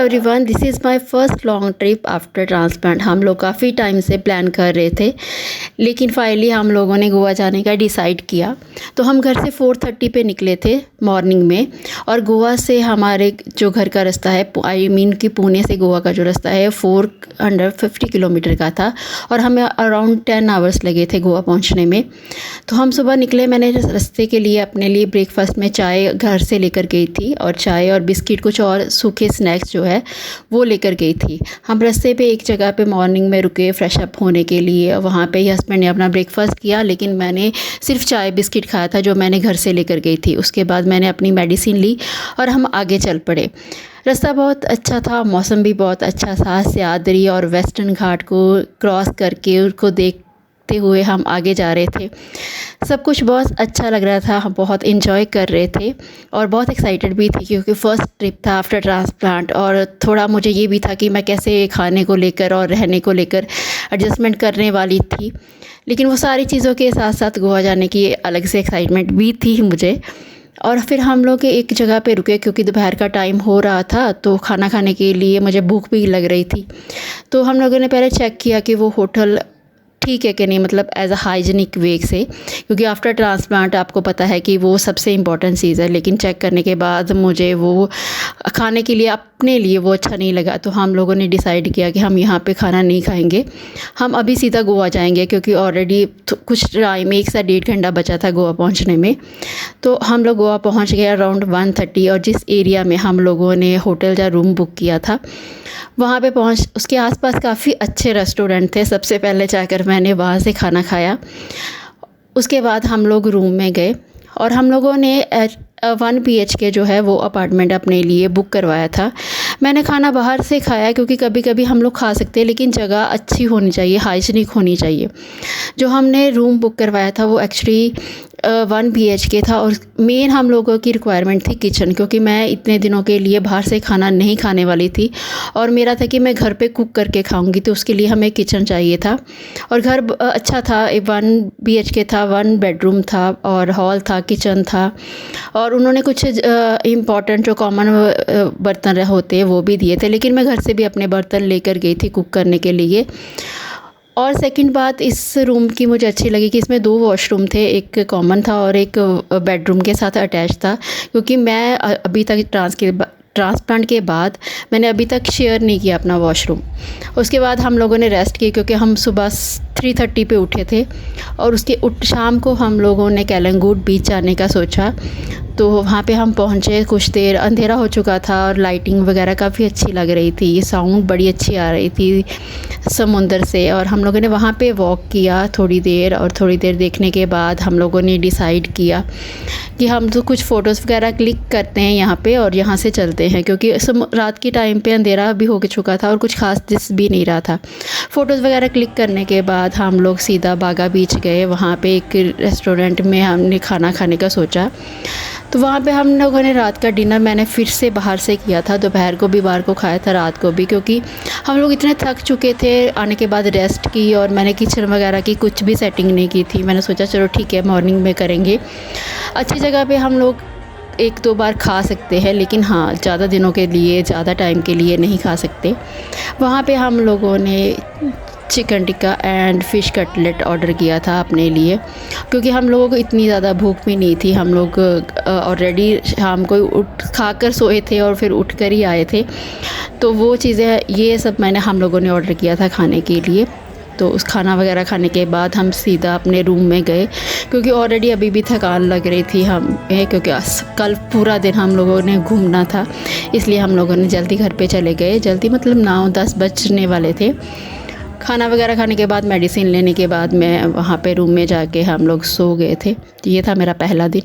Everyone, this is my first long trip after transplant. हम लोग काफ़ी टाइम से प्लान कर रहे थे, लेकिन फाइनली हम लोगों ने गोवा जाने का डिसाइड किया। तो हम घर से 4:30 पे निकले थे मॉर्निंग में, और गोवा से हमारे जो घर का रास्ता है, आई मीन कि पुणे से गोवा का जो रास्ता है 450 किलोमीटर का था, और हमें अराउंड 10 आवर्स लगे थे गोवा पहुँचने में। तो हम सुबह निकले। मैंने रास्ते के लिए अपने लिए ब्रेकफास्ट में चाय घर से लेकर गई थी, और चाय और बिस्किट, कुछ और सूखे स्नैक्स जो है वो लेकर गई थी। हम रास्ते पे एक जगह पे मॉर्निंग में रुके फ्रेश अप होने के लिए। वहाँ पे हस्बैंड ने अपना ब्रेकफास्ट किया, लेकिन मैंने सिर्फ चाय बिस्किट खाया था जो मैंने घर से लेकर गई थी। उसके बाद मैंने अपनी मेडिसिन ली और हम आगे चल पड़े। रास्ता बहुत अच्छा था, मौसम भी बहुत अच्छा था। सह्याद्री और वेस्टर्न घाट को क्रॉस करके उसको देखते हुए हम आगे जा रहे थे। सब कुछ बहुत अच्छा लग रहा था, हम बहुत इन्जॉय कर रहे थे और बहुत एक्साइटेड भी थी, क्योंकि फ़र्स्ट ट्रिप था आफ्टर ट्रांसप्लांट। और थोड़ा मुझे ये भी था कि मैं कैसे खाने को लेकर और रहने को लेकर एडजस्टमेंट करने वाली थी। लेकिन वो सारी चीज़ों के साथ साथ गोवा जाने की अलग से एक्साइटमेंट भी थी मुझे। और फिर हम लोग एक जगह पे रुके, क्योंकि दोपहर का टाइम हो रहा था, तो खाना खाने के लिए मुझे भूख भी लग रही थी। तो हम लोगों ने पहले चेक किया कि वो होटल ठीक है कि नहीं, मतलब एज अ हाइजीनिक वे से, क्योंकि आफ्टर ट्रांसप्लांट आपको पता है कि वो सबसे इम्पॉर्टेंट चीज़ है। लेकिन चेक करने के बाद मुझे वो खाने के लिए अपने लिए वो अच्छा नहीं लगा। तो हम लोगों ने डिसाइड किया कि हम यहाँ पे खाना नहीं खाएंगे, हम अभी सीधा गोवा जाएंगे, क्योंकि ऑलरेडी कुछ टाइम 1 से 1.5 घंटा बचा था गोवा पहुँचने में। तो हम लोग गोवा पहुँच गए अराउंड 1:30, और जिस एरिया में हम लोगों ने होटल या रूम बुक किया था वहाँ पे पहुँच, उसके आसपास काफ़ी अच्छे रेस्टोरेंट थे। सबसे पहले जाकर मैंने वहाँ से खाना खाया। उसके बाद हम लोग रूम में गए, और हम लोगों ने 1 BHK जो है वो अपार्टमेंट अपने लिए बुक करवाया था। मैंने खाना बाहर से खाया, क्योंकि कभी कभी हम लोग खा सकते हैं, लेकिन जगह अच्छी होनी चाहिए, हाइजीनिक होनी चाहिए। जो हमने रूम बुक करवाया था वो एक्चुअली 1 BHK था, और मेन हम लोगों की रिक्वायरमेंट थी किचन, क्योंकि मैं इतने दिनों के लिए बाहर से खाना नहीं खाने वाली थी, और मेरा था कि मैं घर पे कुक करके खाऊंगी, तो उसके लिए हमें किचन चाहिए था। और घर अच्छा था, 1 BHK था, 1 बेडरूम था, और हॉल था, किचन था, और उन्होंने कुछ इम्पॉर्टेंट जो कॉमन बर्तन होते हैं वो भी दिए थे। लेकिन मैं घर से भी अपने बर्तन लेकर गई थी कुक करने के लिए। और सेकंड बात इस रूम की मुझे अच्छी लगी कि इसमें 2 वॉशरूम थे, एक कॉमन था और एक बेडरूम के साथ अटैच था, क्योंकि मैं अभी तक ट्रांसप्लांट के बाद मैंने अभी तक शेयर नहीं किया अपना वॉशरूम। उसके बाद हम लोगों ने रेस्ट की, क्योंकि हम सुबह 3:30 पे उठे थे, और उसके शाम को हम लोगों ने कैलंगूट बीच जाने का सोचा। तो वहाँ पे हम पहुँचे, कुछ देर अंधेरा हो चुका था, और लाइटिंग वगैरह काफ़ी अच्छी लग रही थी, साउंड बड़ी अच्छी आ रही थी समुंदर से। और हम लोगों ने वहाँ पे वॉक किया थोड़ी देर, और थोड़ी देर देखने के बाद हम लोगों ने डिसाइड किया कि हम तो कुछ फ़ोटोज़ वगैरह क्लिक करते हैं यहाँ पे, और यहाँ से चलते हैं, क्योंकि रात के टाइम पे अंधेरा भी हो चुका था और कुछ खास दिस भी नहीं रहा था। फ़ोटोज़ वगैरह क्लिक करने के बाद हम लोग सीधा बागा बीच गए। वहाँ पे एक रेस्टोरेंट में हमने खाना खाने का सोचा। तो वहाँ पे हम लोगों ने रात का डिनर मैंने फिर से बाहर से किया था, दोपहर को भी बाहर को खाया था, रात को भी, क्योंकि हम लोग इतने थक चुके थे। आने के बाद रेस्ट की, और मैंने किचन वगैरह की कुछ भी सेटिंग नहीं की थी। मैंने सोचा चलो ठीक है, मॉर्निंग में करेंगे। अच्छी जगह पे हम लोग 1-2 बार खा सकते हैं, लेकिन हाँ, ज़्यादा दिनों के लिए, ज़्यादा टाइम के लिए नहीं खा सकते। वहाँ पे हम लोगों ने chicken tikka and fish cutlet order किया था अपने लिए, क्योंकि हम लोगों को इतनी ज़्यादा भूख भी नहीं थी। हम लोग ऑलरेडी शाम को खाकर सोए थे और फिर उठ कर ही आए थे। तो वो चीज़ें, ये सब हम लोगों ने ऑर्डर किया था खाने के लिए। तो उस खाना वगैरह खाने के बाद हम सीधा अपने रूम में गए, क्योंकि ऑलरेडी अभी भी थकान लग रही थी हमें, क्योंकि कल पूरा दिन हम लोगों ने घूमना था। इसलिए हम लोगों ने जल्दी घर पे चले गए। जल्दी मतलब 9-10 बजने वाले थे। खाना वगैरह खाने के बाद, मेडिसिन लेने के बाद मैं वहाँ पे रूम में जाके हम लोग सो गए थे। ये था मेरा पहला दिन।